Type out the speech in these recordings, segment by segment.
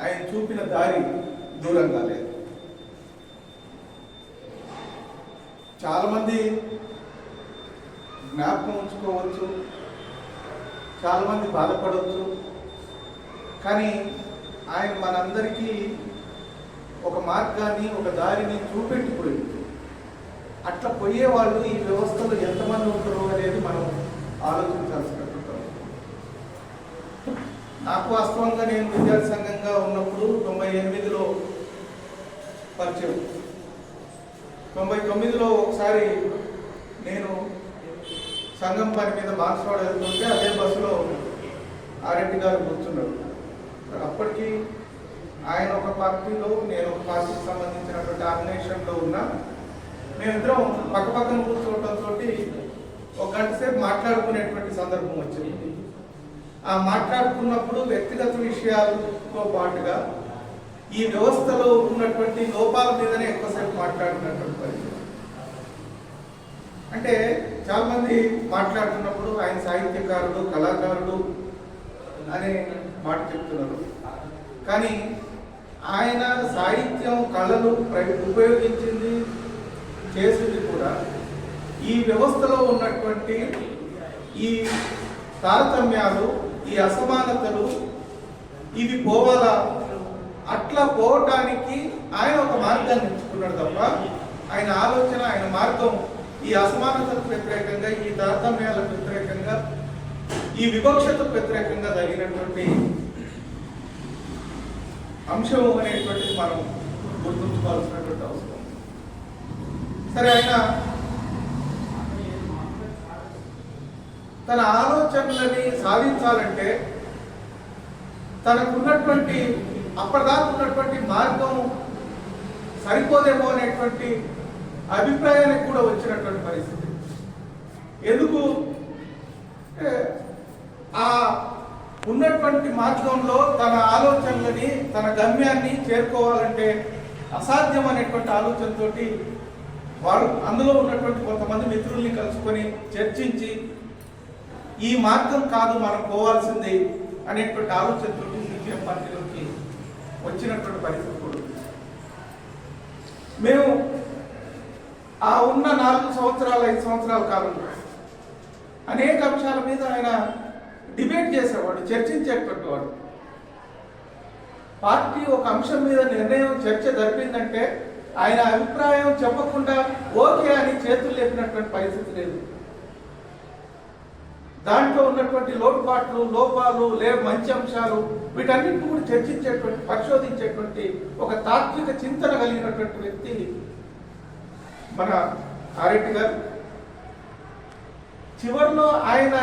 ఆయన చూపిన దారి దూరంగా లేదు. చాలామంది జ్ఞాపకం ఉంచుకోవచ్చు, చాలామంది బాధపడవచ్చు, కానీ ఆయన మనందరికీ ఒక మార్గాన్ని, ఒక దారిని చూపెట్టిపోయింది. అట్లా పోయే వాళ్ళు ఈ వ్యవస్థలో ఎంతమంది ఉంటారు అనేది మనం ఆలోచించాల్సినటువంటి. నాకు వాస్తవంగా నేను విద్యార్థి సంఘంగా ఉన్నప్పుడు 98లో పరిచయం. 99లో ఒకసారి నేను సంఘం పని మీద మార్క్స్వాడ వెళ్తుంటే అదే బస్సులో ఆర్ఎంపీ గారు కూర్చున్నారు. అప్పటికి ఆయన ఒక పార్టీలో, నేను ఒక పార్టీకి సంబంధించినటువంటి ఆర్గనైజేషన్లో ఉన్నా. మేమిద్దరం పక్కపక్కన కూర్చోవడంతో ఒక గంట సేపు మాట్లాడుకునేటువంటి సందర్భం వచ్చింది. ఆ మాట్లాడుకున్నప్పుడు వ్యక్తిగత విషయాలతో పాటుగా ఈ వ్యవస్థలో ఉన్నటువంటి లోపాల మీదనే ఎక్కువసేపు మాట్లాడుకున్నటువంటి పరిస్థితి. అంటే చాలా మంది మాట్లాడుతున్నప్పుడు ఆయన సాహిత్యకారుడు, కళాకారుడు అనే మాట చెప్తున్నారు. కానీ ఆయన సాహిత్యం, కళలు ఉపయోగించింది, చేసింది కూడా ఈ వ్యవస్థలో ఉన్నటువంటి ఈ తారతమ్యాలు, ఈ అసమానతలు ఇవి పోవాలా, అట్లా పోవటానికి ఆయన ఒక మార్గాన్ని ఎంచుకున్నాడు తప్ప ఆయన ఆలోచన, ఆయన మార్గం ఈ అసమానతలకు వ్యతిరేకంగా, ఈ తారతమ్యాలకు వ్యతిరేకంగా, ఈ వివక్షతకు వ్యతిరేకంగా జరిగినటువంటి అంశం అనేటువంటిది మనం గుర్తుంచుకోవాల్సినటువంటి అవసరం. సరే, ఆయన తన ఆలోచనలని సాధించాలంటే తనకున్నటువంటి అప్పటిదాకా ఉన్నటువంటి మార్గం సరిపోదేమో అనేటువంటి అభిప్రాయానికి కూడా వచ్చినటువంటి పరిస్థితి. ఎందుకు ఆ ఉన్నటువంటి మార్గంలో తన ఆలోచనలని, తన గమ్యాన్ని చేరుకోవాలంటే అసాధ్యం అనేటువంటి ఆలోచనతోటి వారు అందులో ఉన్నటువంటి కొంతమంది మిత్రుల్ని కలుసుకొని చర్చించి ఈ మార్గం కాదు మనం పోవాల్సింది అనేటువంటి ఆలోచనతో సిపిఎం పార్టీలోకి వచ్చినటువంటి పరిస్థితి కూడా. మేము ఆ ఉన్న 4 సంవత్సరాలు 5 సంవత్సరాల కాలంలో అనేక అంశాల మీద ఆయన డిబేట్ చేసేవాడు, చర్చించేటువంటి వాడు. పార్టీ ఒక అంశం మీద నిర్ణయం, చర్చ జరిపిందంటే ఆయన అభిప్రాయం చెప్పకుండా ఓకే అని చేతులు లేపినటువంటి పరిస్థితి లేదు. దాంట్లో ఉన్నటువంటి లోటుపాట్లు, లోపాలు, మంచి అంశాలు వీటన్నిటిని కూడా చర్చించేటువంటి, పరిశోధించేటువంటి ఒక తాత్విక చింతన కలిగినటువంటి వ్యక్తి మన ఆర్ఎంపీ గారు. చివరిలో ఆయన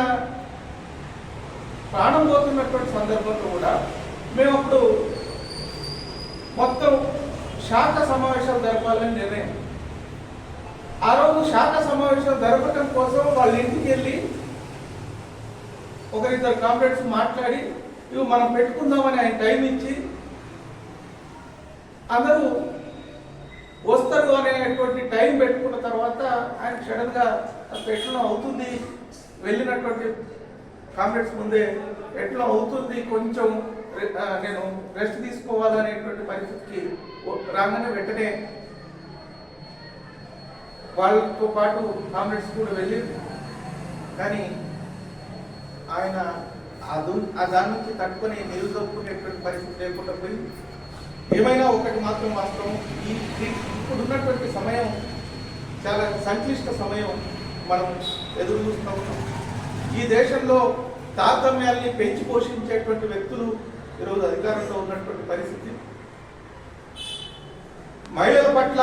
ప్రాణం పోతున్నటువంటి సందర్భంలో కూడా మేము అప్పుడు మొత్తం శాఖ సమావేశాలు జరపాలని నిర్ణయం. ఆ రోజు శాఖ సమావేశాలు జరపడం కోసం వాళ్ళ ఇంటికి వెళ్ళి ఒకరిద్దరు కామ్రేడ్స్ మాట్లాడి ఇవి మనం పెట్టుకుందామని ఆయన టైం ఇచ్చి అందరూ వస్తారు అనేటువంటి టైం పెట్టుకున్న తర్వాత ఆయన సడన్గా ఎట్లా అవుతుంది, వెళ్ళినటువంటి కామ్రేడ్స్ ముందే ఎట్లా అవుతుంది, కొంచెం నేను రెస్ట్ తీసుకోవాలనేటువంటి పరిస్థితికి రాగానే వెంటనే వాళ్ళతో పాటు కామ్రేడ్స్ కూడా వెళ్ళి, కానీ ఆయన దాని నుంచి తట్టుకొని నిరుదొక్కునేటువంటి పరిస్థితి లేకుండా పోయి, ఏమైనా ఒకటి మాత్రం వాస్తవం, ఇప్పుడున్నటువంటి సమయం చాలా సంక్లిష్ట సమయం మనం ఎదురు చూస్తూ ఉన్నాం. ఈ దేశంలో తారతమ్యాల్ని పెంచి పోషించేటువంటి వ్యక్తులు ఈరోజు అధికారంలో ఉన్నటువంటి పరిస్థితి. మహిళల పట్ల